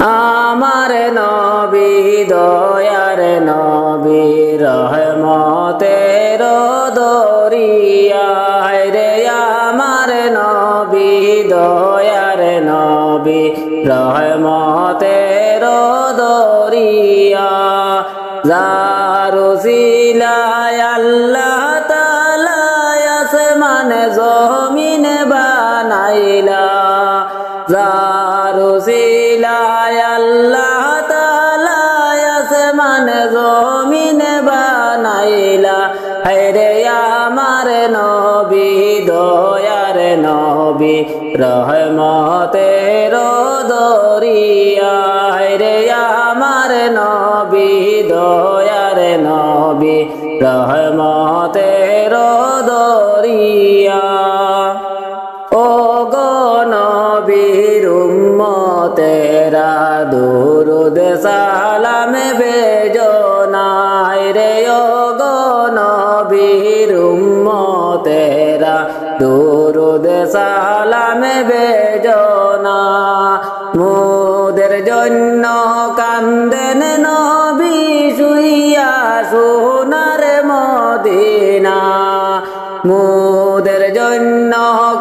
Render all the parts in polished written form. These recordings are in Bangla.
আমার নবী দয়ার নবী রহমতের দরিয়া রে আমার নবী দয়ার নবী রহমতের দরিয়া যার উসিলায় আল্লাহ তাআলা আসমান জমিন বানাইলা যার উসিলায় আল্লাহ তাআলা আসমান জমিন বানাইলা হায়রে আমার নবী দয়ার নবী রহমতের দরিয়া হায়রে আমার নবী দয়ার নবী রহমতের দরিয়া ও গো নবীর উম্মতেরা দুরুদ সালাম বেজো না রে ও গো নবীর উম্মতেরা দুরুদ সালাম বেজো না মোদের জন্য কান্দেন নবী শুইয়া সোনার মদিনা মোদের জন্য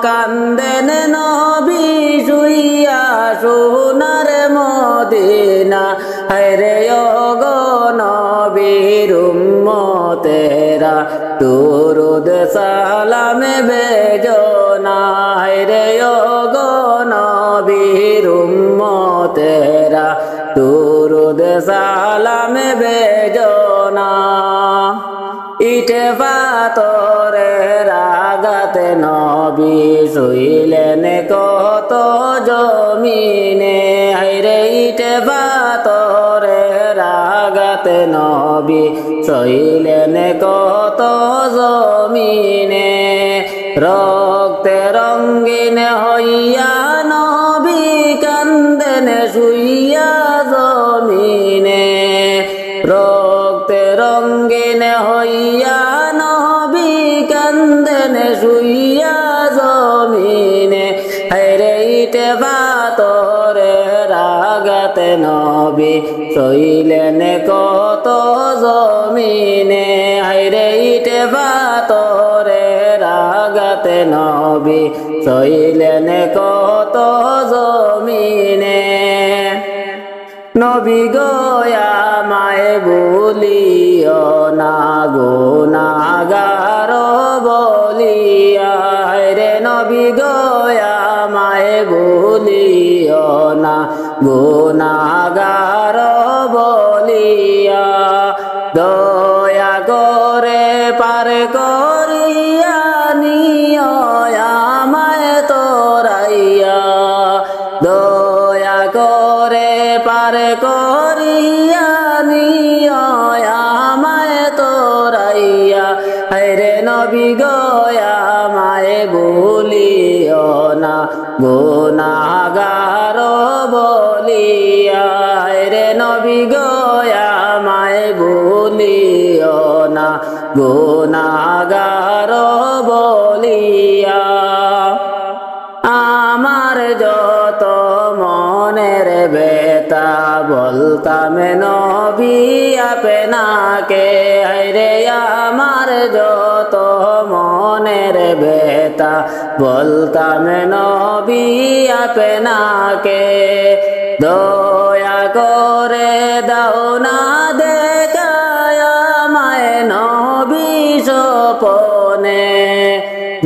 কান্দেন নবী শুইয়া সোনার মদিনা হায়রে ও গো নবীর উম্মতেরা দুরুদ সালাম বেজো না হায়রে ও গো নবীর উম্মতেরা দুরুদ সালাম বেজো না ইটে পাথরের আঘাতে নবী শুইলেন কত জমিনে হায়রে ইটে পাথরের আঘাতে নবী শুইলেন কত জমিনে রক্তে রঙ্গিন হইয়া নবী কান্দেন শুইয়া জমিনে রক্তে রঙ্গিন হইয়া নবী কান্দেন শুইয়া জমিনে হায়রে ইটে পাথরের আঘাতে নবী শুইলেন কত জমিনে হায়রে ইটে পাথরের আঘাতে নবী শুইলেন কত জমিনে নবী গো আমায় ভুলিও না গুনাহগার বলিয়া রে নবী গো আমায় ভুলিও না গুনাহগার বলিয়া দয়া করে পার করিয়া নিও আমায় তোরাইয়া দয়া করে পার করিয়া নিও আমায় তোরাইয়া হায়রে নবী গো আমায় ভুলিও না গুনাহগার বলিয়া হায়রে নবী গো আমায় ভুলিও না গুনাহগার বলিয়া আমার যত মনের বেতা বলতাম নবী আপনাকে হায়রে আমার যত মনের বেতা বলতাম নবী আপনাকে দয়া করে দাও না দেখায় আমায় নবী স্বপনে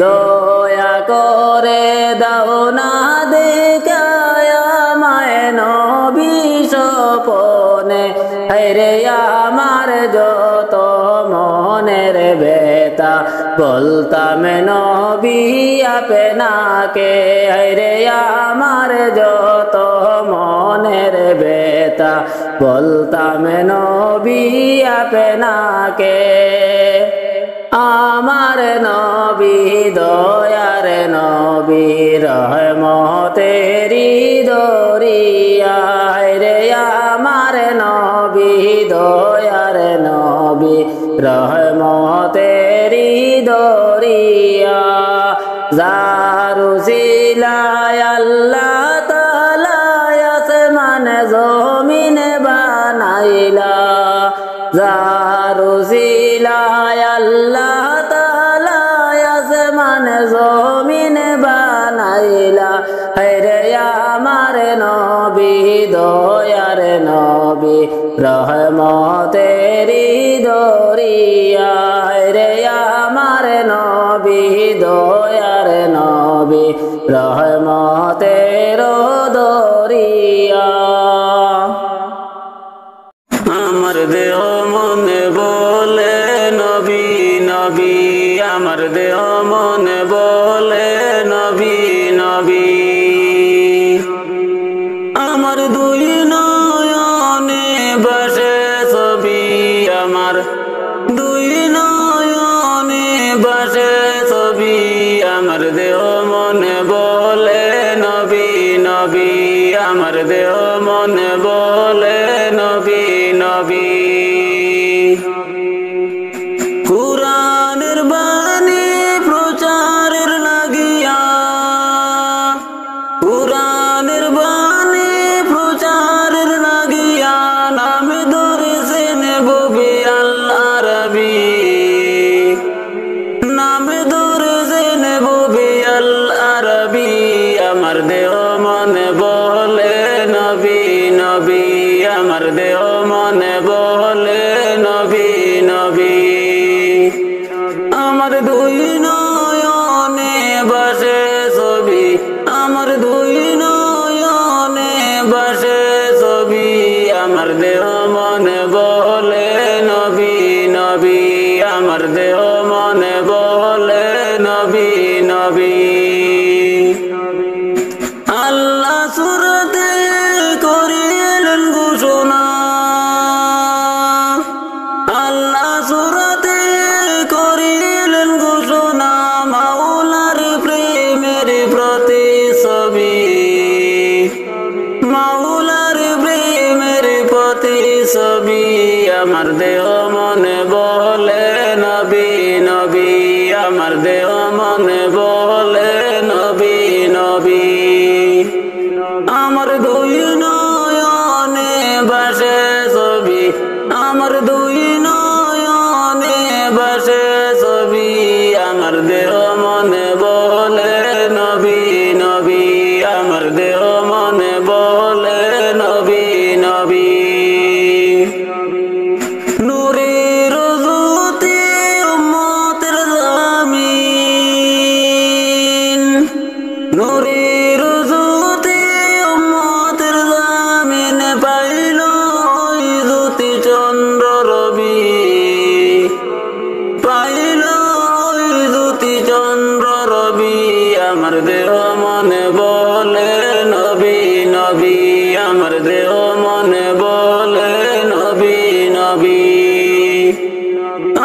দয়া করে দাও না দেখায় আমায় নবী স্বপনে হায়রে আমার যত মনের বেতা বলতাম নবী আপনাকে হায়রে আমার যত মনের বেতা বলতাম নবী আপনাকে আমার নবী দয়ার নবী রহমতেরি দরিয়া রে আমার নবী দয়ার নবী রহমতেরি দরিয়া যার উসিলায় আল্লাহ তাআলা আসমান মানে জমিন বানাইলা জারুসিলায় আল্লাহ তাআলা আসমান জমিন বানাইলা হায়রে আমার নবী দয়ার নবী রহমতেরি দরিয়া হায়রে আমার নবী দয়ার নবী রহমতের দরিয়া আমার দেহ মনে বলে নবী নবী আমার দেহ মনে বলে নবী নবী আমার দুই নয়নে বসে ছবি আমার দুই নয়নে বসে ছবি আমার দেহ মনে বলে নবী নবী আমার দেহ মনে বলে নবী নবী কুরআনের বাণী প্রচারের লাগিয়া কুরআনের বাণী প্রচারের লাগিয়া নাম ধরেছেন নবী আল আরবী নাম ধরেছেন নবী আল আরবী আমার দেহ মনে বলে নবী নবী আমার দেহ মনে বলে নবী নবী আমার দুই নয়নে বসে ছবি আমার দুই নয়নে বসে ছবি আমার দেহ মনে বলে নবী নবী আমার দেহ মনে বলে নবী নবী আল্লাহ সূরাতে করিলেন ঘোষণা আল্লাহ সূরাতে করিলেন ঘোষণা মাওলার প্রেমের প্রতিছবি মাওলার প্রেমের প্রতিছবি আমার দেহ মনে বলে নবী নবী আমার দেহ মনে বলে নবী নবী আমার দুই নয়নে বসে ছবি আমার দুই নয়নে বসে ছবি আমার দেহ মনে বলে নবী নবী আমার দেহ মনে বলে নবী নবী নূরের জ্যোতি উম্মতের জামিন নূরের জ্যোতি উম্মতের জামিন পাইল ওই জ্যোতি চন্দ্র রবি পাইল ওই জ্যোতি চন্দ্র রবি আমার দেহ মনে বলে নবী নবী আমার দেহ মনে বলে নবী নবী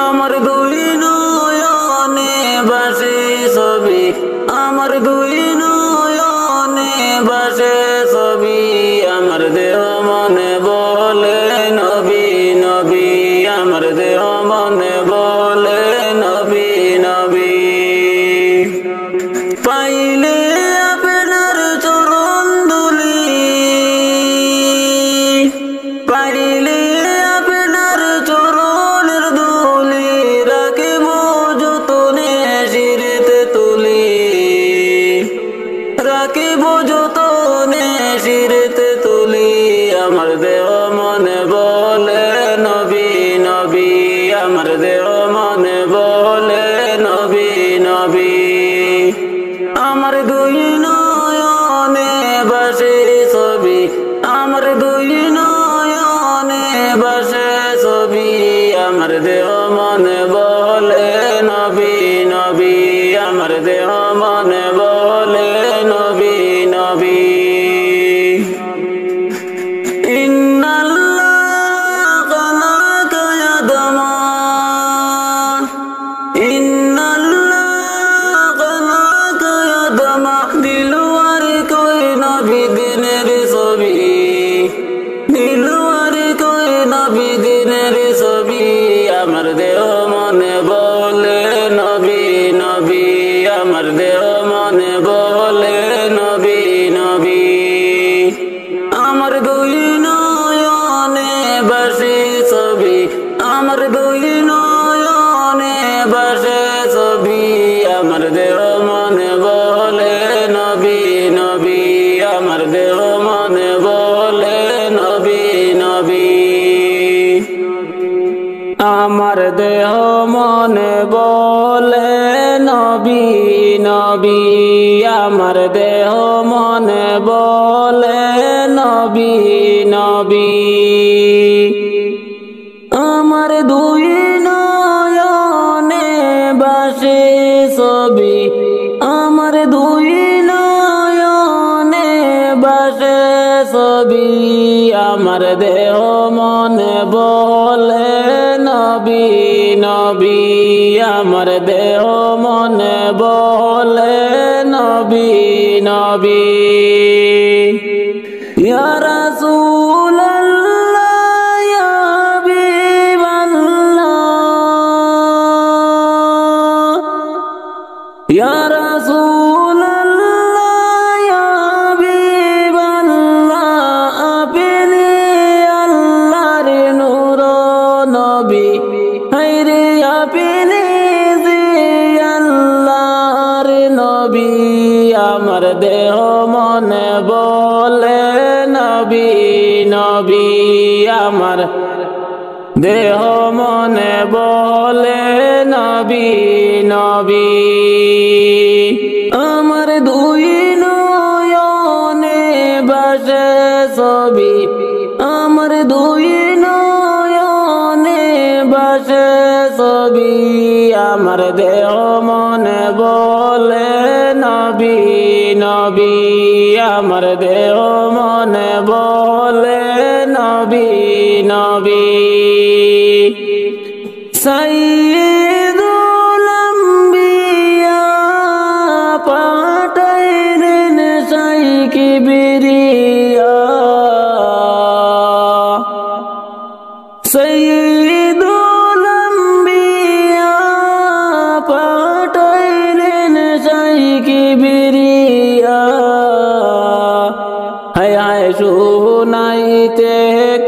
আমার দুই নয়নে বসে ছবি আমার দুই নয়নে বসে ছবি আমার দেহ মনে বলে নবী নবী আমার দেহ মনে বলে নবী নবী পাইলে আপনার চরণ ধুলি পাইলে আপনার চরণের ধুলি রাখিব যতনে শিরতে তুলি রাখিব যতনে শিরতে তুলি আমার দেহ মনে বলে নবী নবী আমার দেহ মনে বলে নবী নবী আমার দুই নয়নে বসে ছবি আমার দুই নয়নে বসে ছবি আমার দেহ মনে বলে নবী নবী আমার দেহ মনে বলে নবী নবী ইন্নাল্লাহ খালাকা আদমা ইন্নাল্লাহ খালাকা আদমা দিলওয়ার কই নবী দিনের ছবি দিলওয়ার কই নবী দিনের ছবি আমার দেহ মনে বলে নবী নবী আমার দেহ মনে বলে নবী নবী আমার দুই নয়নে বাসে ছবি আমার দেহ মনে বলে নবী নবী আমার দেহ মনে বলে নবী নবী আমার দেহ মনে বলে নবী নবী আমার দেহ মনে বলে নবী নবী আমার দুই নয়নে বাসে ছবি আমার দুই নয়নে বাসে ছবি আমার দেহ মনে বলে নবী নবী আমার দেহ মনে বলে নবী নবী ইয়া রাসূলুল্লাহ ইয়া হাবিবাল্লাহ ইয়া রাসূলুল্লাহ ইয়া হাবিবাল্লাহ আপনি আল্লাহর নূর নবী হায়রে আপনি যে আল্লাহর নবী আমার দেহ মনে বলে নবী নবী আমার দেহ মনে বলে নবী নবী আমার দুই নয়নে বাসে ছবি আমার দুই নয়নে বাসে ছবি আমার দেহ মনে বলে নবী নবী আমার দেহ মনে বলে নবী নবী সাইয়্যিদুল আম্বিয়া পাঠাইলেন সাই কিবরিয়া সাইয়্যিদুল আম্বিয়া পাঠাইলেন সাই কিবরিয়া হায় হায় শুনাইতে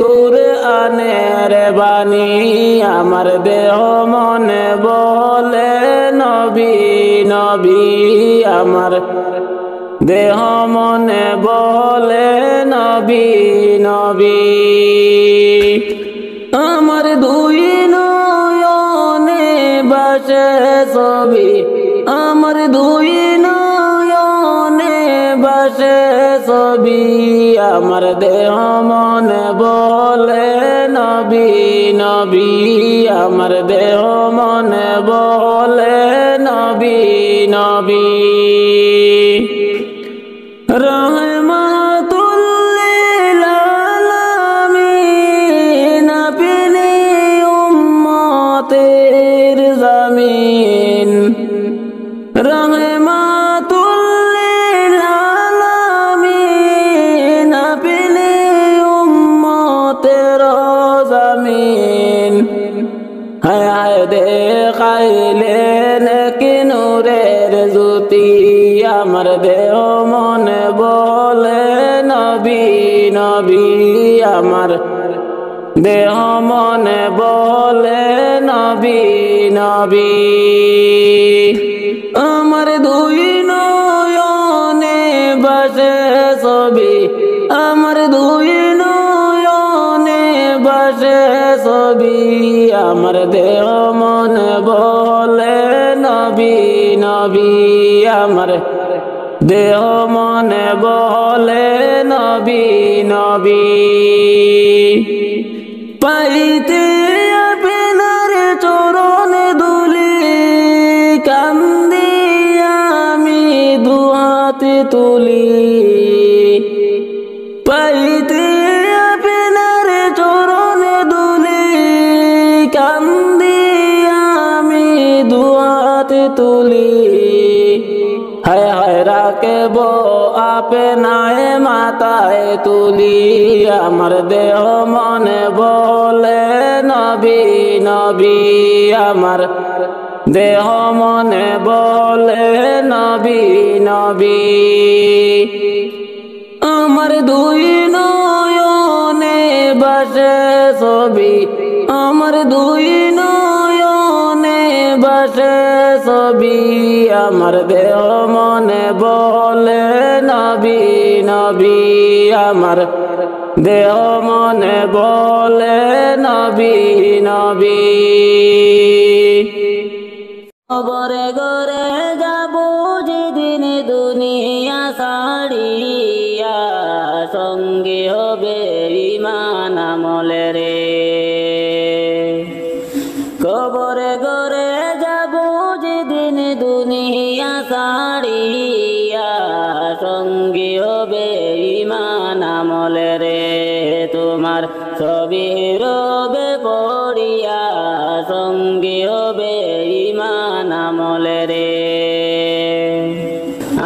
কুরআনের বাণী আমার দেহ মনে বলে নবী নবী আমার দেহ মনে বলে নবী নবী আমার দুই নয়নে বাসে ছবি আমার দুই নয়নে বাসে ছবি আমার দেহ মনে বলে নবী নবী আমার দেহ মনে বলে নবী নবী রহমাতুল লিল আলামিন আপনি উম্মতের জামিন রহমাতুল লিল আলামিন আপনি উম্মতের জামিন হায় হায় দেখাইলেন কি নূরের জ্যোতি আমার দেহ মনে বলে নবী নবী আমার দেহ মনে বলে নবী নবী আমার দুই নয়নে বাসে ছবি আমার দুই নয়নে বাসে ছবি আমার দেহ মনে বলে নবী নবী আমার দেহ মনে বলে নবী নবী পাইতে আপনার চরণ দুলি কান্দি আমি দুহাতে তুলি পাইতে আপনার চরণ দুলি কান্দি আমি দুহাতে তুলি হায় হায় রাখব আপনায় মাথায় তুলি আমার দেহ মনে বলে নবী নবী আমার দেহ মনে বলে নবী নবী আমার দুই নয়নে বাসে ছবি আমার দুই ছবি আমার দেহ মনে বলে নবী নবী আমার দেহ মনে বলে নবী নবী কবরে গরে যাব যেদিন দুনিয়া ছাড়িয়া সঙ্গী হবে ঈমান আমলে রে কবরে গরে যাব যেদিন দুনিয়া ছাড়িয়া সঙ্গী হবে ঈমান আমলে রে তোমার ছবি রবে পড়িয়া সঙ্গী হবে ঈমান আমলে রে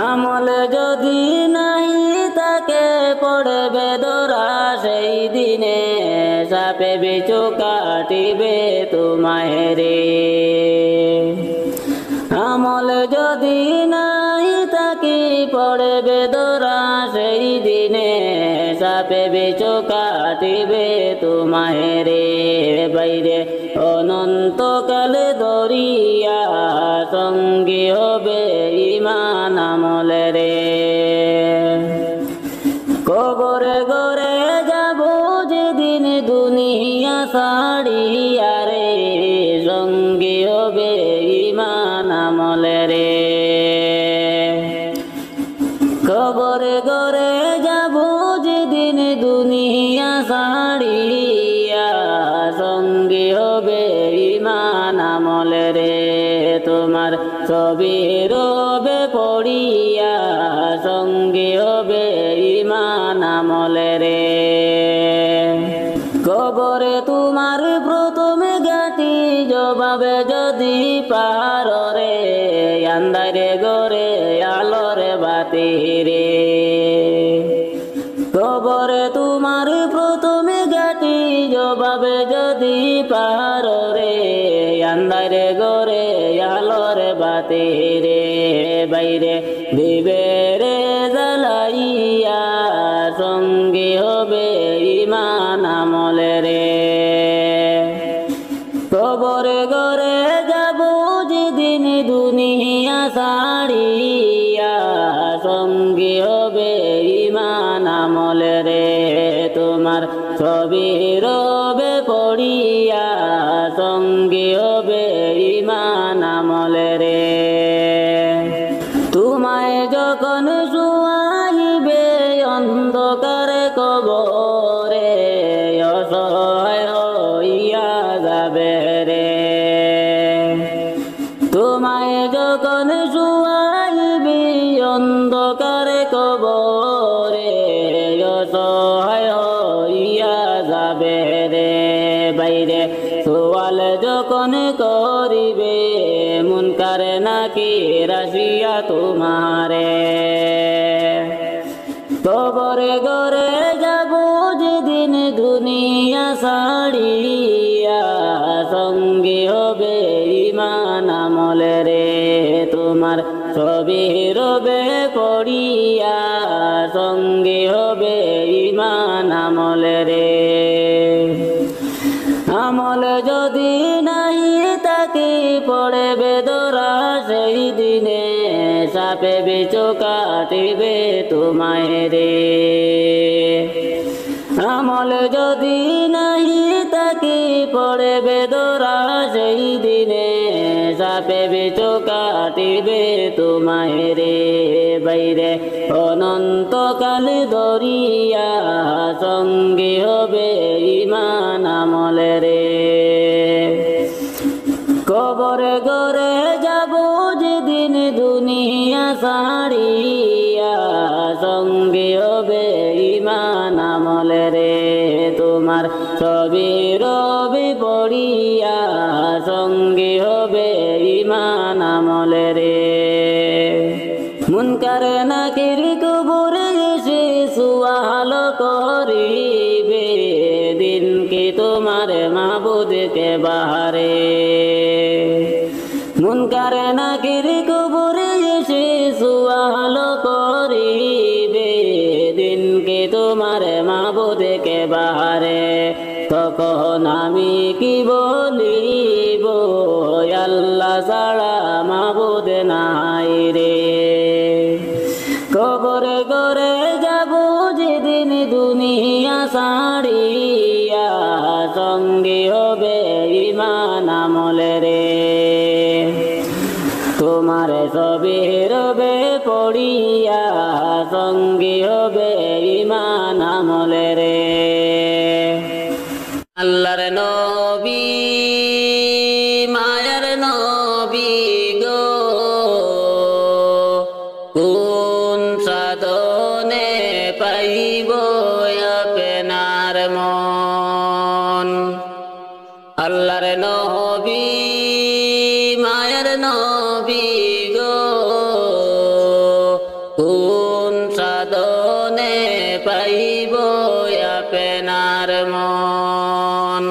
আমলে যদি নাই তাকে পড়বে ধরা সেই দিনে সাপে বিছু কাটিবে তোমায় রে আমলে যদি নাই তাকে পড়বে ধরা সেই দিনে সাপে বিছু কাটিবে তোমায় রে বাইরে অনন্তকাল দরিয়া সঙ্গী হবে ঈমান আমলে রে কবরে গরে যাব যেদিন দুনিয়া ছাড়িয়া রে সঙ্গী হবে ঈমান আমলে রে কবরে গরে যাব যেদিন দুনিয়া ছাড়িয়া সঙ্গী হবে ঈমান আমলে রে তোমার ছবি রবে পড়িয়া সঙ্গী হবে ঈমান আমলে রে কবরে তোমার প্রথমে গাটি জবাবে যদি পার রে আন্ধারে গরে আলোরে বাতি রে কবরে তোমার প্রথমে গাটি জবাবে যদি পার রে আন্ধারে গরে আলোরে বাতি রে বাইরে দিবে রে জ্বালাইয়া সঙ্গী হবে ঈমান আমলে রে কবরে গরে যাব যেদিন দুনিয়া ছাড়িয়া সঙ্গী হবে ঈমান আমলে রে তোমার ছবি রবে পড়িয়া সঙ্গী হবে ঈমান আমলে রে তোমায় যখন শুয়াইবে অন্ধকারে কবরে অসহায় হইয়া যাবে রে তোমায় যখন শুয়াইবে অন্ধকারে কবরে অসহায় হইয়া যাবে রে বাইরে সওয়াল যখন করিবে মুনকার নাকির আসিয়া তোমারে কবরে গরে যাব যেদিন দুনিয়া ছাড়িয়া সঙ্গী হবে ঈমান আমলে রে তোমার ছবি রবে পড়িয়া সঙ্গী হবে ঈমান আমলে রে আমলে যদি নাই তাকে পড়বে ধরা সেই দিনে সাপে বিছু কাটিবে তোমায় রে আমলে যদি নাই তাকে পড়বে ধরা সেই দিনে সাপে বিছু কাটিবে তোমায় রে বাইরে অনন্তকাল দরিয়া সঙ্গী হবে ঈমান আমলে রে কবরে গরে যাব যেদিন দুনিয়া ছাড়িয়া সঙ্গী হবে ঈমান আমলে রে তোমার ছবি রবি পড়িয়া সঙ্গী হবে ঈমান আমলে রে মুনকার নাকির কবরে এসে সুয়াল করিবে দিন কি তোমার মাবুদ কে বাহারে মুনকার নাকির কবরে এসে সুয়াল করিবে দিন কি তোমার মাবুদ কে বাহারে তোমারে তখন আমি কি বলিব আল্লাহ ছাড়া মাবুদ নাই রে কবরে গরে যাব যেদিন দুনিয়া ছাড়িয়া সঙ্গী হবে ঈমান আমলে রে তোমার ছবি রবে পড়িয়া সঙ্গী হবে ঈমান আমলে রে আল্লাহর নবী মায়ার নবী গো কোন সাধনে পাইব আপনার মন আল্লাহর নবী মায়ার নবী গো কোন সাধনে পাইব আপনার মন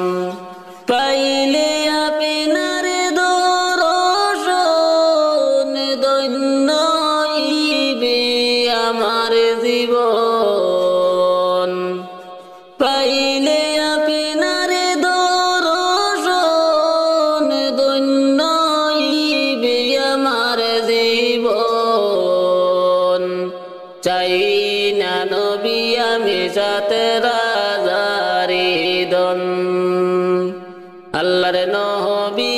পাইলে আপনার দর্শন ধন্য হইবে আমার জীবন পাইলে আপনার দর্শন ধন্য হইবে আমার জীবন চাই না নবী আমি সাথে রাজারি দন আল্লাহর নবী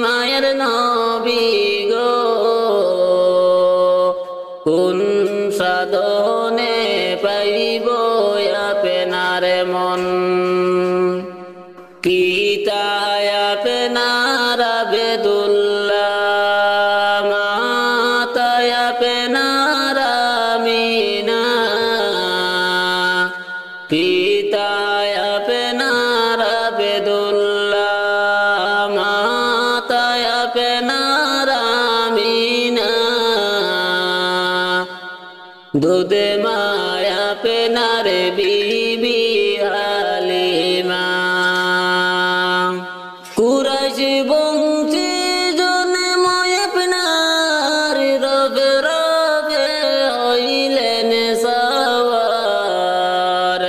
মায়ের নবী গো কোন সাধনে পাইব আপনার মন কিতায় আপনার আবেদুল্লাহ মাতায় আপনার আমিনা পিতায় আপনার আবেদুল্লাহ মাতায় আপনার আমিনা দুধে মায়া আপনার বিবি হালিমা কুরাইশ বংশী জন্ম আপনার রবে রবে হইলেন সওয়ার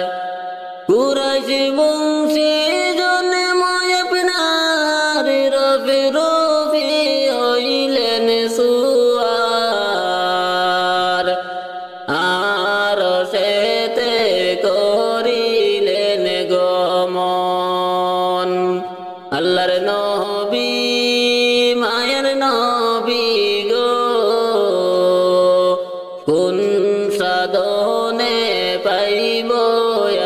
কুরাইশ বংশী জন্ম আপনার রবে রবে হইলেন সুয়ার আর সেতে করিলেন গমন আল্লাহর নবী মায়ের নবী গো কোন সাধনে পাইব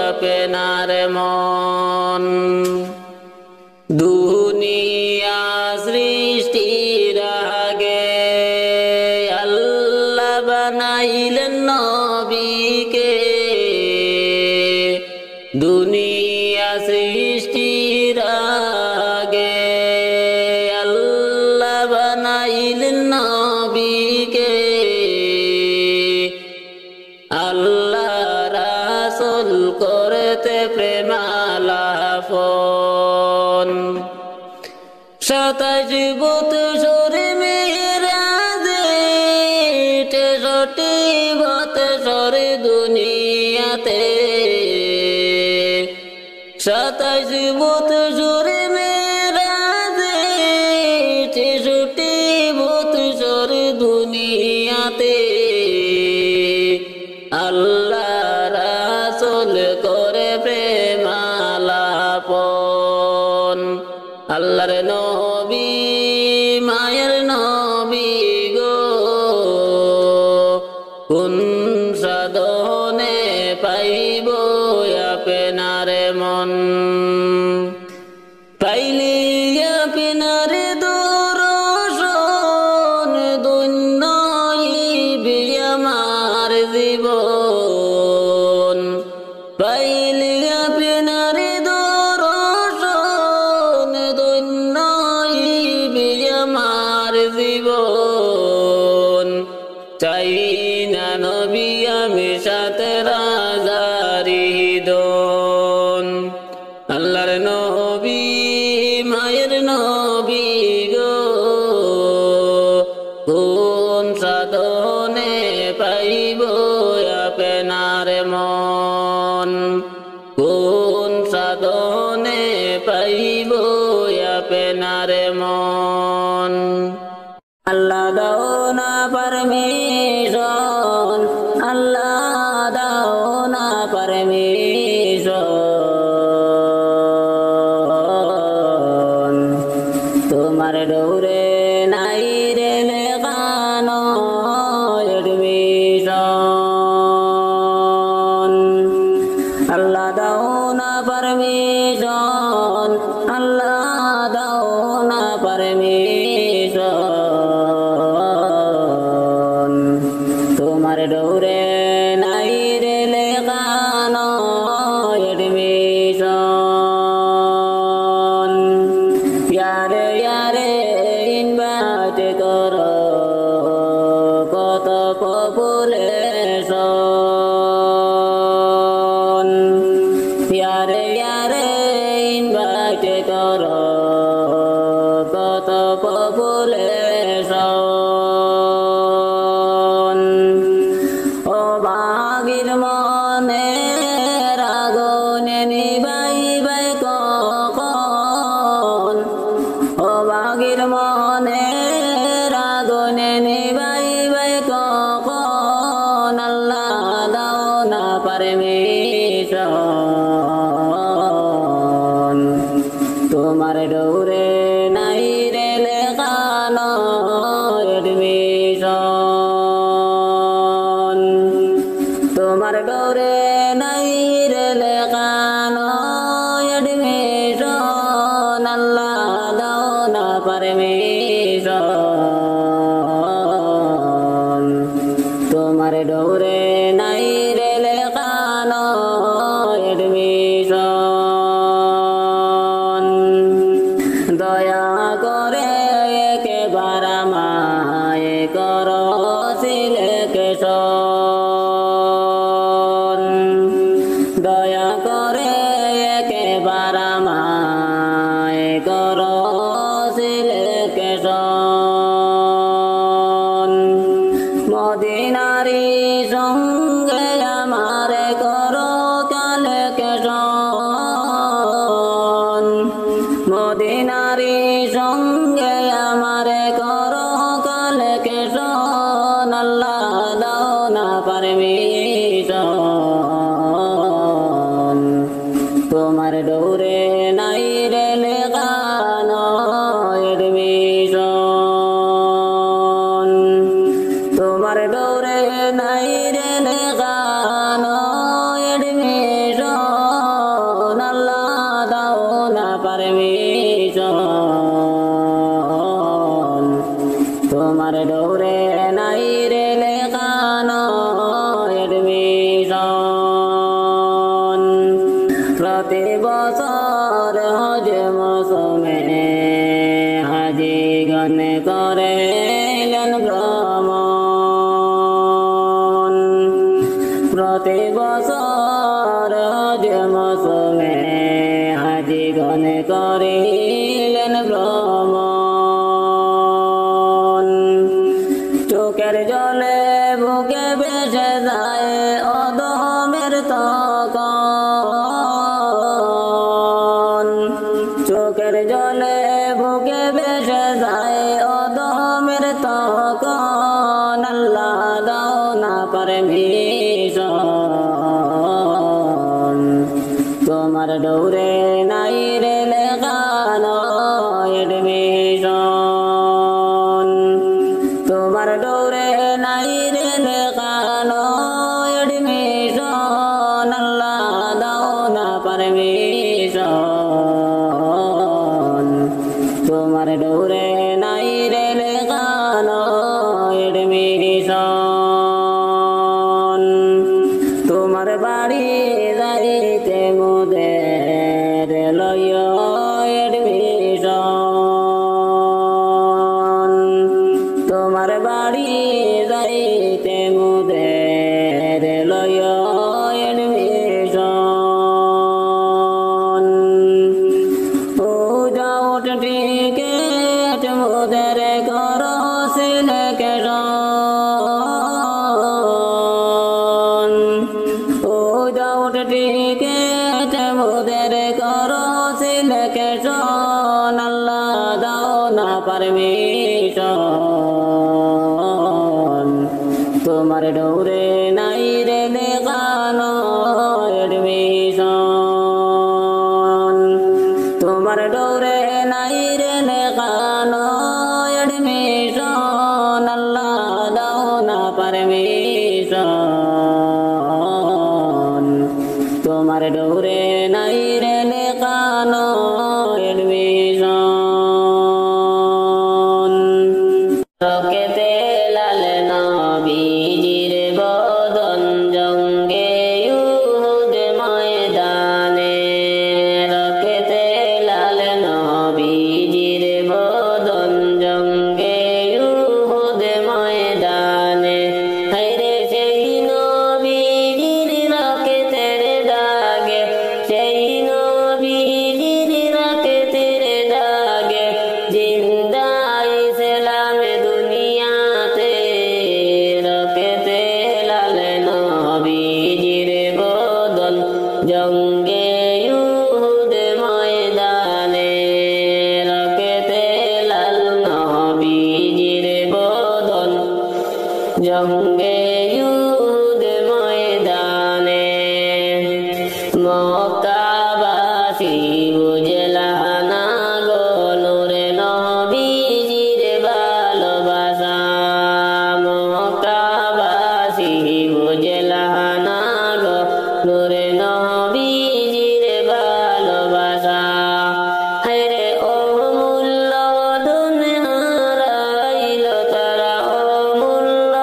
আপনার মন দুনিয়া সৃষ্টির আগে আল্লাহ বানাইলেন নবীকে দুনিয়া সৃষ্টির আগে আল্লাহ বানাইলেন নবীকে আল্লাহ রাসূল করতে প্রেমালাপন 27 বৎসর মেরাজে 63 বৎসর দুনিয়াতে 27 বৎসর মেরাজে 63 বৎসর দুনিয়াতে আল্লাহ রাসূল করে প্রেমালাপন আল্লাহর নবী মায়ের নবী গো কোন সাধনে পাইব আপনার মন পাইলে আপনার দর্শন ধন্য হইবে আমার জীবন পাইলে আপনার দর্শন ধন্য হইবে আমার জীবন চাই না নবী আমি সাথে রাজারি দন আল্লাহর নবী মায়ের নবী গো কোন সাধনে পাইব আপনার মন কোন সাধনে পাইব আপনার মন আল্লাহ দাও না পারমিশন আল্লাহ দাও না পারমিশন তোমার ডোরে নাই রে লেখানো এডমিশন আল্লাহ দাও না পারমিশন আল্লাহ দাও না পারমিশন তোমার ডোরে নাই রে লেখানো এডমিশন ইয়ারে ইয়ারে ইনভাইট করো কত পপুলেশন ইয়ারে ইয়ারে ইনভাইট করো কত পপুলেশন ও বাগির মনে রাগনে নিবাইবাই কখন ও বাগির মনে রাগনে নিবাইবাই কখন আল্লাহ দাও না পারমিশন তোমার ডোরে নাই রে লেখানো এডমিশন তোমার ডোরে নাই রে লেখানো এডমিশন আল্লাহ দাও না পারমিশন তোমার ডোরে নাই রে লেখানো এডমিশন দয়া করে একেবার আমায় করো সিলেকশন দয়া করে একেবার আমায় করো সিলেকশন মদিনারি সঙ্গে আমার করো কালেকশন মদিনারি সঙ্গে আমার করো কালেকশন আল্লাহ দাও না পারমিশন তোমার ডোরে নাই রে লেখানো এডমিশন তোমার ডোরে নাই রে লেখানো এডমিশন আল্লাহ দাও না পারমিশন তোমার ডোরে নাই রে লেখানো এডমিশন প্রতি বছর হজ মৌসুমে হাজিগণ করেন ভ্রমণ প্রতি বছর হজ মৌসুমে হাজিগণ করিলেন ভ্রমণ চোখের জলে বুকে ভেসে যায় অদমের তখন চোখের জলে বুকে ভেসে যায় অদমের তখন আল্লাহ দাও না পারমিশন তোমার ডোরে নাই রে লেখানো এডমিশন তোমার ডোরে নাই রে লেখানো এডমিশন আল্লাহ দাও না পারমিশন তোমার ডোরে নাই রে লেখানো এডমিশন তোমার বাড়ি যাইতে মোদের লয় এডমিশন তোমার বাড়ি যাইতে মোদের লয় এডমিশন পারমিশন তোমার ডোরে নাই রে দেখানো এডমিশন তোমার ডোরে নাই রে দেখানো এডমিশন আল্লাহ দাও না পারমিশন তোমার ডোরে নাই রে দেখানো এডমিশন রকেতে লাল নবীজির বদন জঙ্গে উহুদ ময়দানে রকেতে লাল নবীজির বদন জঙ্গে উহুদ ময়দানে হায়রে সেই নবীজির রকেতের দাগে সেই নবীজির রকেতের দাগে জিন্দা ইসলাম দুনিয়াতে রকেতে লাল নবীজির বদন জঙ্গে উহুদ ময়দানে রকেতে লাল নবীজির বদন জঙ্গে উহুদ ময়দানে মক্কাবাসী বুঝলা না গো নূরে নবীজির ভালোবাসা মক্কাবাসী বুঝলা না গো নূরে নবীজির ভালোবাসা হায়রে অমূল্য ধন হারাইল তারা অমূল্য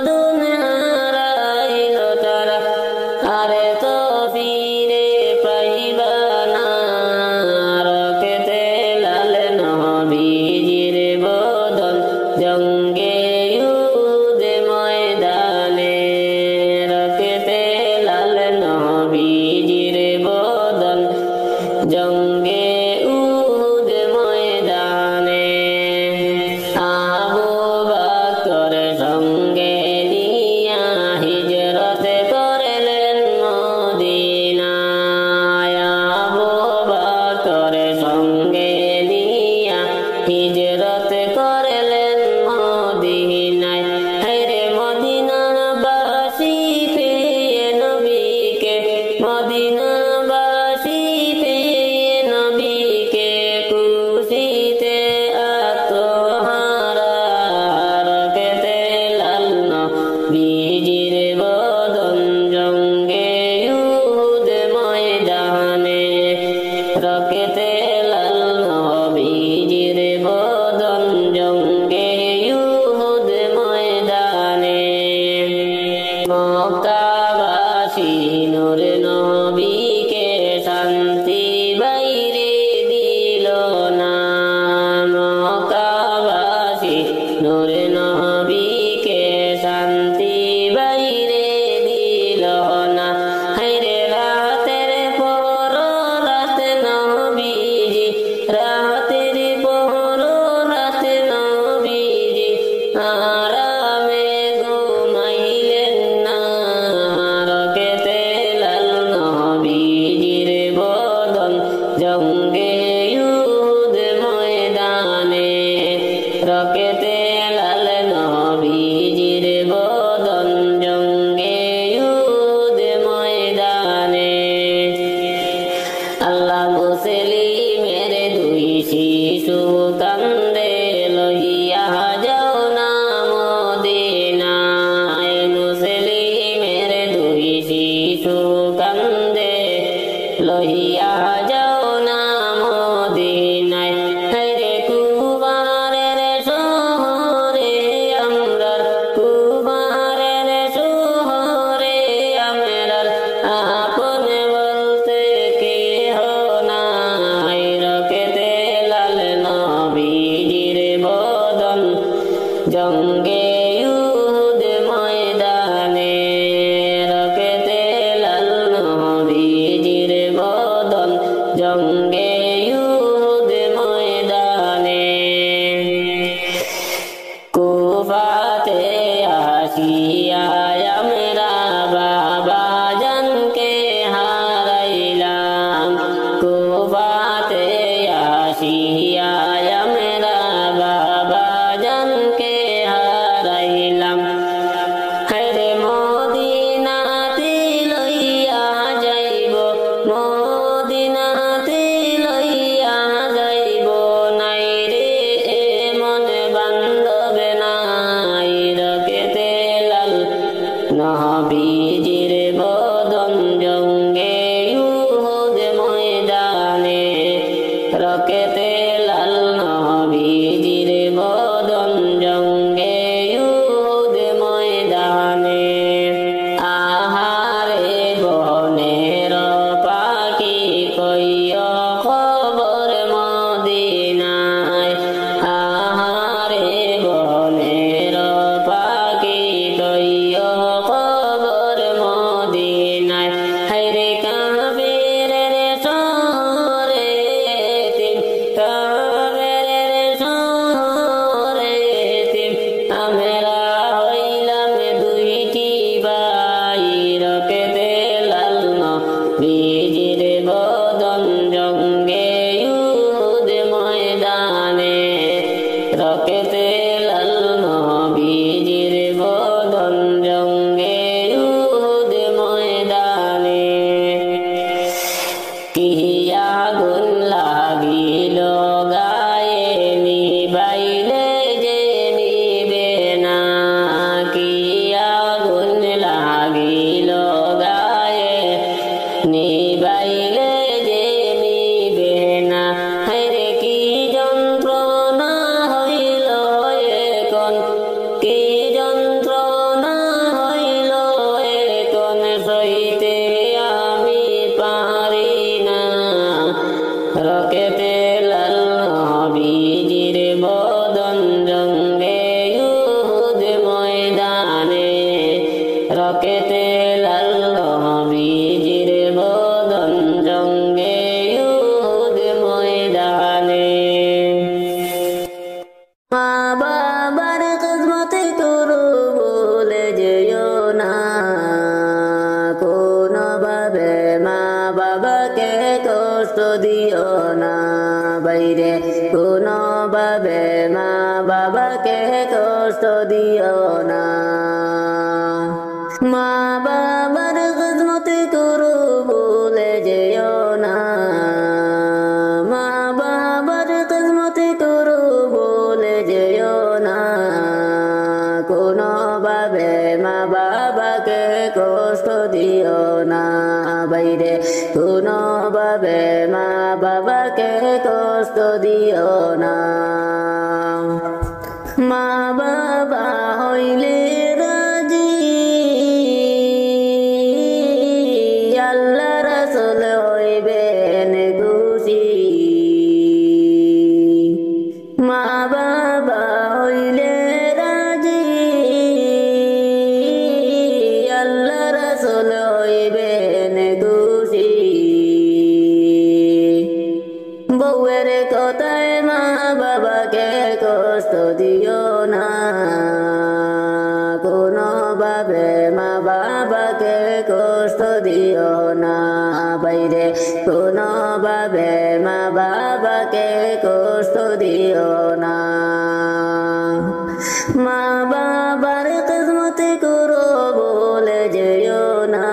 ধন হারাইল তারা আরে তো ফিরে পাইবা না রকেতে লাল নবীজির বদন জঙ্গে উহুদ ময়দানে রকেতে লাল নবীজির বদন জঙ্গে উহুদ ময়দানে আবু বকর সঙ্গে নিয়া হিজরত করলেন মদিনায় আবু বকর সঙ্গে নিয়া হিজরত করলেন মদিনায় হায়রে মদিনাবাসী পেয়ে নবীকে মদিনাবাসী পেয়ে নবীকে খুশিতে আত্মহারা রকেতে লাল নবীজির বদন জঙ্গে উহুদ ময়দানে রকেতে লাল নবীজির বদন জঙ্গে উহুদ ময়দানে মক্কাবাসী নূর নবীকে শান্তি বাইরে দিল না মক্কাবাসী নূর নবীকে শান্তি বাইরে দিল না হায়রে রাতের পর রাত নবীজি রাতের পর রাত নবীজি আরামে ঘুমাইলেন না রকেতে লাল নবীজির বদন জঙ্গে উহুদ ময়দানে রকেতে লাল নবীজির বদন জঙ্গে উহুদ ময়দানে আল্লাহ মুসলিমের দুই শিশু কান্দে লইয়া যাও না মদিনায় মুসলিমের দুই শিশু কান্দে লইয়া যাও না মদিনায় হায়রে কুমারের শহরে আমরার কুমারের শহরে আমরার আপন বলতে কেহ নাই রকেতে লাল নবীজির বদন জঙ্গে উহুদ ময়দানে রকেতে লাল নবীজির বদন রকেতে লাল নবীজির বদন জঙ্গে ইউদ ময়দানে আহারে বনের পাখি কইয় খবর মদিনায় আহারে বনের পাখি কইয় খবর মদিনায় হায়রে কাবেরের সরে তিন কাবেরের সরে তিন আমরা হইলাম দুইটি ভাই রকেতে লাল নবীজির বদন জঙ্গে ইউদ ময়দানে রকেতে লাল নবীজির বদন জঙ্গে ইউদ ময়দানে কি আগুন লাগিল গায়ে নিবাইলে যে নিবে না কি আগুন লাগিল গায়ে নিবাইলে যে নিবে না হায়রে কি যন্ত্রণা হইল এখন কি যন্ত্রণা হইল এখন সইতে আমি পারি না রকেতে লাল নবীজির বদন জঙ্গে ইউদ ময়দানে রকেতে লাল নবীজির বদন জঙ্গে ইউদ ময়দানে মা বাবার খিদমত করো বলে যেও না কোনোভাবে মা বাবাকে কষ্ট দিও না বাইরে কোনোভাবে মা বাবাকে কষ্ট দিও না মা বাবার খিদমত করো বলে যেও না মা বাবার খিদমত করো বলে যেও না কোনোভাবে মা বাবাকে কষ্ট দিও না বাইরে কোনোভাবে মা বাবাকে কষ্ট দিও না মা বাবা হইলে রাজি আল্লাহ রাসূল হইবেন খুশি মা বাবা হইলে রাজি আল্লাহ রাসূল হইবেন খুশি বউয়ের কথায় মা বাবাকে কষ্ট দিও না কোনোভাবে মা বাবাকে কষ্ট দিও না বাইরে কোনোভাবে মা বাবাকে কষ্ট দিও না মা বাবার খিদমত করো বলে যেও না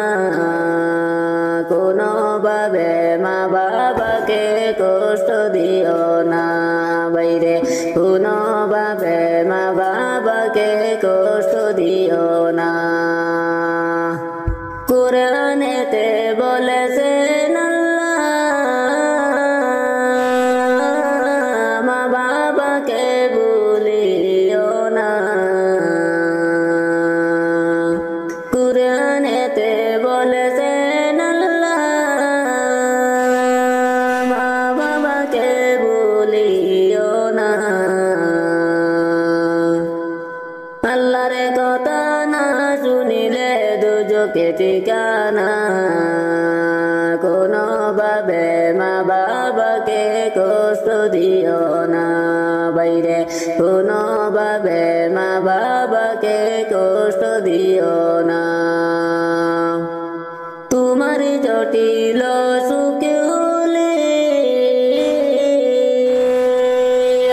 কোনোভাবে মা বাবাকে কষ্ট দিও না বাইরে কোনোভাবে মা বাবাকে কষ্ট দিও না কোরআনেতে বলেছেন আল্লাহ মা বাবাকে ভুলিও না কোরআনেতে বলেছেন আল্লাহ মা বাবাকে ভুলিও না আল্লাহর কথা না শুনিলে দুজকে ঠিকানা কোনোভাবে মা বাবাকে কষ্ট দিও না বাইরে কোনোভাবে মা বাবাকে কষ্ট দিও না তোমার জটিল সুখে হলে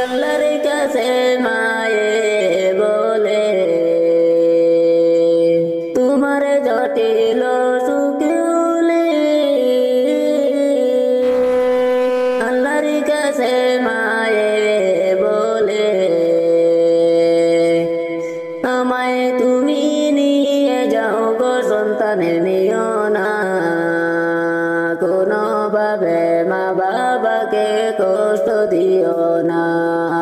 আল্লাহর কাছে মায়ে বলে তোমার জটিল সুখে হলে আল্লাহর কাছে মায়ে বলে আমায় তুমি নিয়ে যাও গো সন্তানের নিও না ভাবে মা বাবাকে কষ্ট দিও না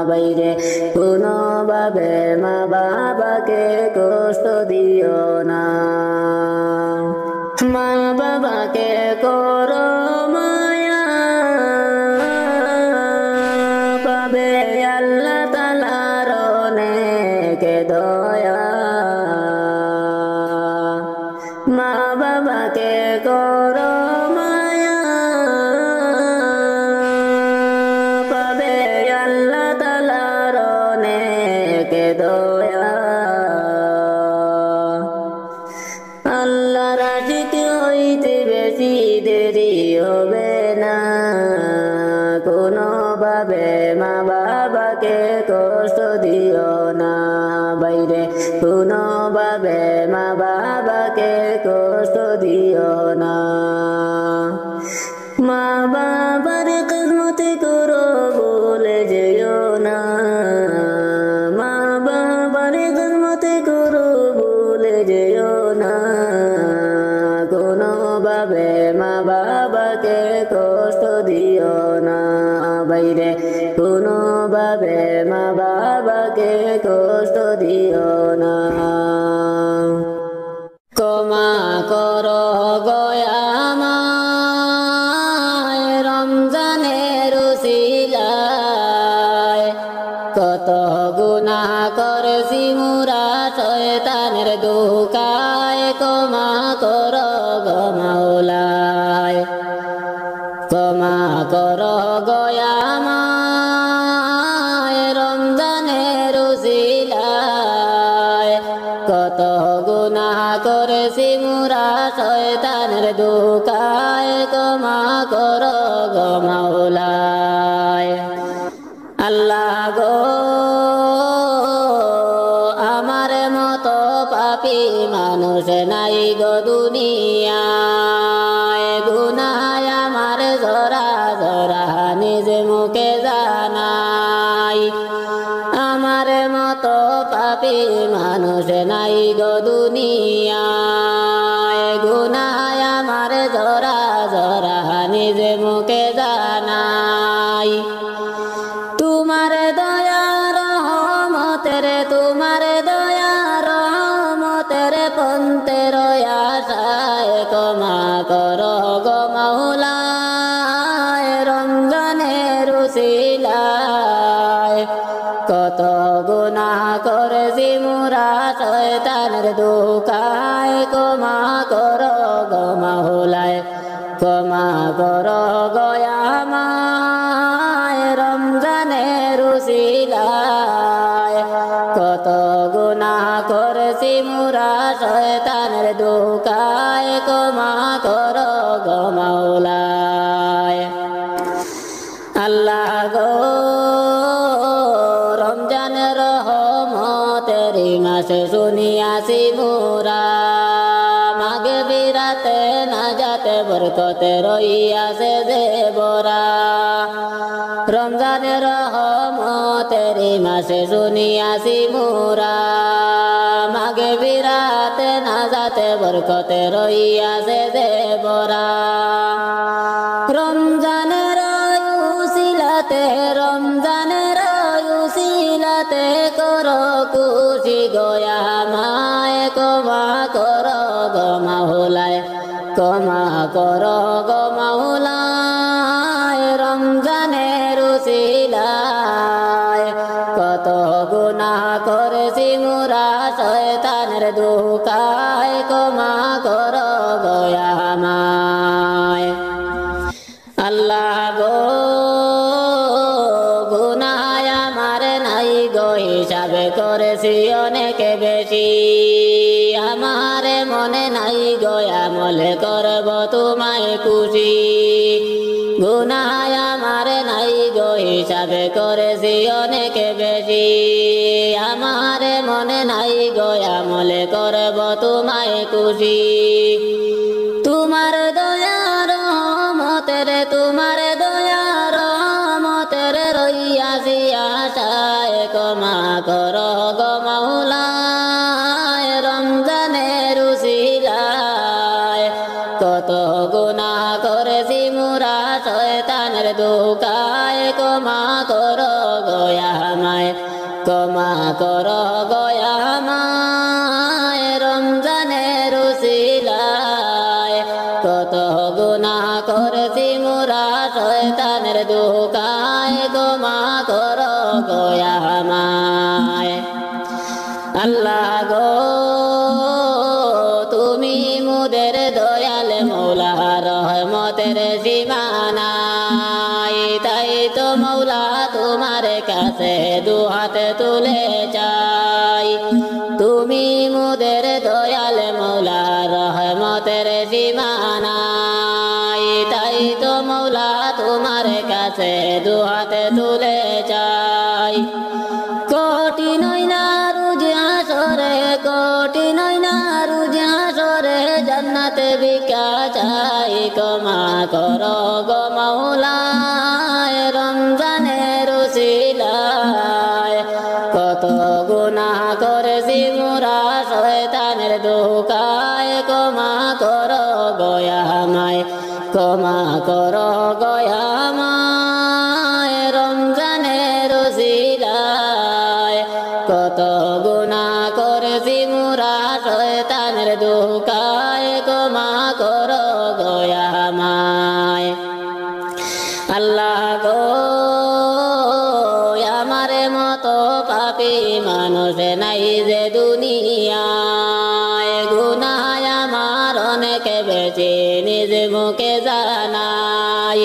বাইরে কোনো ভাবে মা বাবাকে কষ্ট দিও না মা বাবাকে করো মায়া পাবে আল্লাহ তাআলার অনেক দয়া মা বাবাকে করো মায়া পাবে আল্লাহ তাআলার অনেক দয়া আল্লাহর আশিক হইতে বেশি দেরি হবে না কোনো ভাবে মা বাবাকে কষ্ট দিও না বাইরে কোনো ভাবে মা বাবাকে কষ্ট দিও না মা বাবার খিদমত করো ভুলে যেও না মা বাবার খিদমত করো ভুলে যেও না কোনো ভাবে মা বাবাকে কষ্ট দিও না বাইরে কোনো ভাবে মা বাবাকে কষ্ট দিও না ক্ষমা করো গয়ামায় রমজানের উসিলায় কত গুনাহ করেছি মুরা শয়তানের ধোঁকায় ক্ষমা করো গো মাওলায় ক্ষমা করো গয়ামায় রমজানের উসিলায় কত গুনাহ করেছি মুরা শয়তানের ধোঁকায় ক্ষমা করো গো মাওলায় আল্লাহ গো আমার মতো পাপী মানুষ নাই গো দুনিয়ায় গুনাহ আমার জরা জরা নিজ মুখে জানাই আমার মতো পাপী মানুষ নাই গো দুনিয়ায় গুনাহ আমার জরা জরা নিজ মুখে জানাই তোমার দয়া রহমতের তোমার দয়া রহমতের পন্থের আশায় ক্ষমা করো গো মাওলায় রমজানের উসিলায় কত গুনাহ করেছি মুরা শয়তানের ধোঁকায় ক্ষমা করো গো মাওলায় ক্ষমা করো গয়ামায় রমজানের উসিলায় কত গুনাহ করেছি মুরা শয়তানের ধোঁকায় ক্ষমা করো গো মাওলায় আল্লাহ গো রমজানের রহমতের মাসে শুনিয়াছি মুরা মাগে বিরাতে না যাতে বরকতে রইয়াছে যে বরা রমজানের রহমতের মাসে শুনিয়াছি মুরা মাগে বিরাতে না যাতে বরকতে রইয়াছে যে বরা রমজানের উসিলাতে রমজানের উসিলাতে করো খুশি গয়ামায় ক্ষমা করো গো মাওলায় ক্ষমা করো গো মাওলায় রমজানের উসিলায় কত গুনাহ করেছি মুরা শয়তানের ধোঁকায় ক্ষমা করো গয়ামায় আল্লাহ গো গুনাহ আমার নাই গো হিসাবে করেছি অনেক বেশি আমার মনে নাই গো আমলে করব তোমায় খুশি গুনাহ আমার নাই গো হিসাবে করেছি অনেক বেশি আমার মনে নাই গো আমলে করব তোমায় খুশি তোমার দয়া রহমতের তোমার দয়া রহমতের রইয়াছি আশায় ক্ষমা করো গো মাওলায় রমজানের উসিলায় কত গুনাহ করেছি মুরা শয়তানের ধোকায় ক্ষমা করো গয়ামায় ক্ষমা করো গয়ামায় রমজানের উসিলায় কত গুনাহ করেছি মোরা শয়তানের ধোকায় ক্ষমা করো গয়ামায় আল্লাহ গো তুমি মুদের দয়াল মৌলা রহমতের সীমানাই তাই তো মৌলা তোমার কাছে দুহাত তুলে চাই তুমি মুদের দয়াল মৌলা রহমতের সীমানাই তাই তো মৌলা তোমার কাছে দুহাত তুলে চাই কঠিন না রুজ আসরে কঠিন না রুজ আসরে জান্নাতে ভিক্ষা চাই ক্ষমা করো গো মাওলা রমজানের উসিলায় কত গুনাহ করেছি মোরা শয়তানের ধোকায় ক্ষমা করো গয়ামায় ক্ষমা করো গয়ামায় রমজানের উসিলায় কত গুনাহ করেছি মোরা শয়তানের ধোকায় ক্ষমা করো গয়ামায় আল্লাহ গো আমার মতো পাপী মানুষ নাই যে দুনিয়ায় গুনাহ আমার অনেক বেশি নিজ মুখে জানাই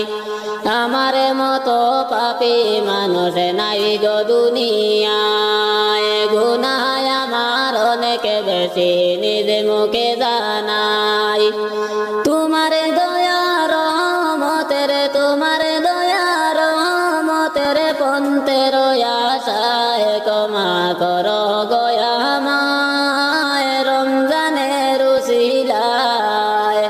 আমার মতো পাপী মানুষ নাই গো দুনিয়ায় গুনাহ আমার অনেক বেশি নিজ মুখে জানাই তোমার দয়া রহমতের তোমার দয়া রহমতের পন্থের আশায় ক্ষমা করো গয়ামায় রমজানের উসিলায়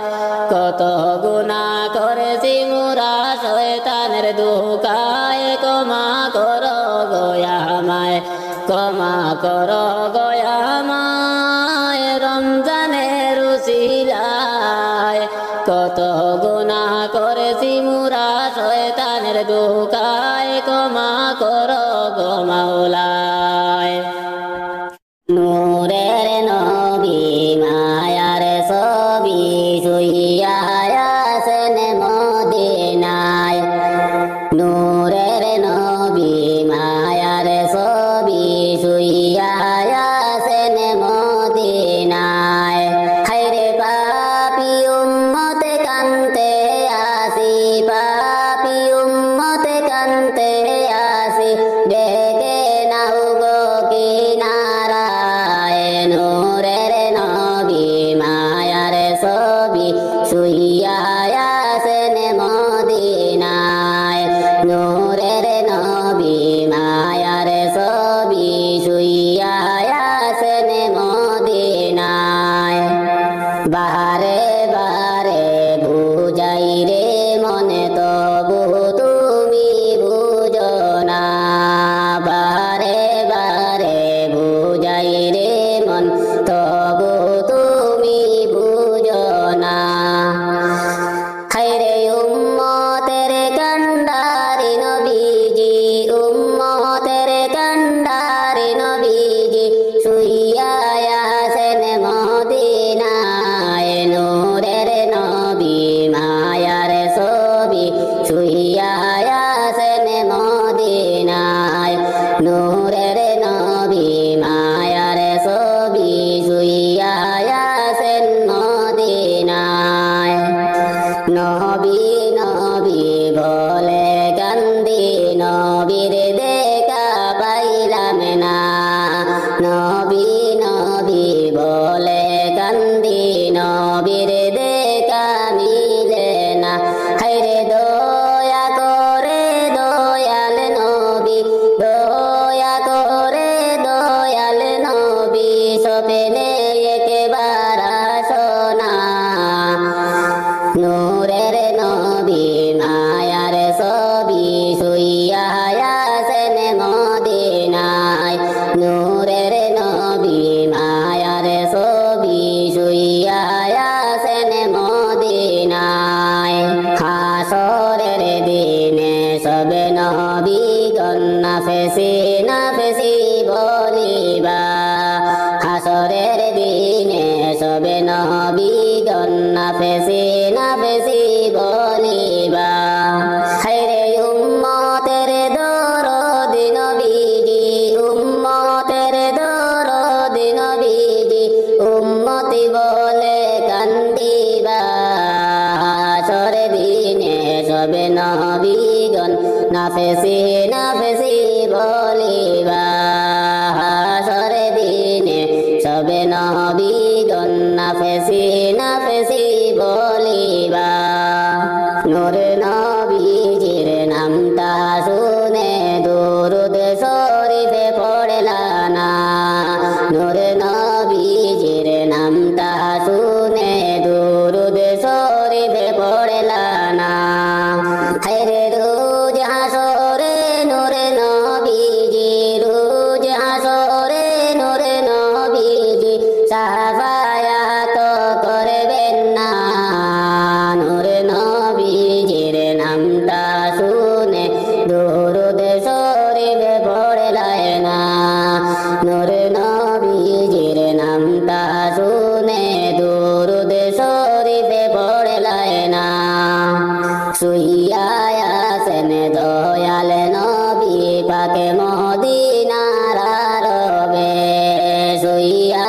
কত গুনাহ করেছি মোরা শয়তানের ধোকায় ক্ষমা করো গয়ামায় ক্ষমা করো গয়ামায় রমজানের উসিলায় কত গুনাহ করেছি মোরা শয়তানের ধোকায় ক্ষমা করো গো মাওলায় নূরের নবী মায়ার ছবি শুইয়া আছেন মদিনায় নূরের নবী মায়ার ছবি শুইয়া আছেন মদিনায় হায়রে পাপী উম্মত কান্তে আসি পাপী উম্মত কান্তে আসি ডেকে নাও গো কিনারায় নূরের নবী মায়ার ছবি শুইয়া আছেন মদিনায় নূরের নবী মায়ার ছবি শুইয়া আছেন মদিনায় বাহারে বারে বুঝাই রে মনে তবু তুমি বুঝো না বারে বারে বুঝাই রে মন তবু তুমি বুঝো না হায়রে উম্মতের কান্ডারি নবীজি উম্মতের কান্ডারি নবীজি শুইয়া আছেন মদিনায় নূরের নবী মায়ার ছবি শুইয়া আছেন মদিনায় নূরের নবী মায়ার ছবি শুইয়া আছেন মদিনায় নবী নবী বলে কান্দি নবীর দেখা পাইলাম না নবী নবী বলে কান্দি নবীর দেখা মিলে না হায়রে দয়া হাসরের দিনে সবে নবীগণ নাফসি নাফসি বলিবা হাসরের দিনে সবে নবীগণ নাফসি নাফসি বলিবা হায়রে উম্মতের দরদ নবীজি উম্মতের দরদ নবীজি উম্মতি বলে কান্দিবা হাসরের দিনে সবে নবীগণ নাফসি নাফসি বলিবা হাসরের দিনে সবে নবীগণ নাফসি নাফসি বলিবা নূর নবীজির নামটা শুনে দুরুদ শরীফে পড়লা না নূর নবীজির নামটা শুনে দুরুদ শরীফে পড়লা না হায়রে রোজ হাসরে নূর নবীজি রোজ হাসরে নূর নবীজি সাফায়াত করবেন না নূর নবীজির নামটা শুনে দুরুদ শরীফে পড়লায় না নূর নবীজির নামটা শুনে দুরুদ শরীফে পড়লায় না শুইয়া আছেন দয়াল নবী পাকে মদিনার আরবে শুইয়া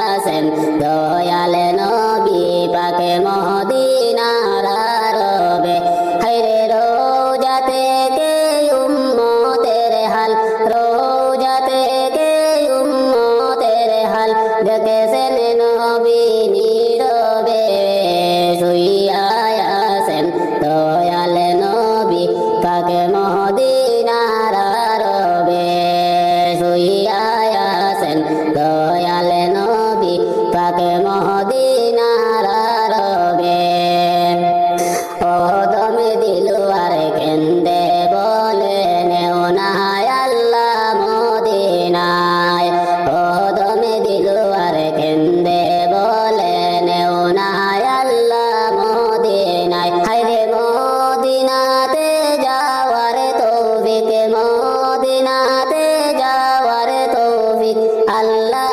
আছেন দয়াল নবী পাকে মদিনার আরবে হায়রে রোজা থেকে উম্মতের হাল রোজা থেকে উম্মতের হাল দেখেছেন নবী নীরবে শুইয়া আছেন দয়াল নবী পাকে মদিনার আরবে শুইয়া আছেন দয়াল নবী পাকে মদিনার আরবে ওদম দিলওয়ার কেন্দে বলে নেও না আল্লাহ মদিনায় ওদম দিলওয়ার কেন্দে বলে নেও না আল্লাহ মদিনায় হায়রে মদিনাতে যাওয়ার তৌফিক মদিনাতে যাওয়ার তৌফিক আল্লাহ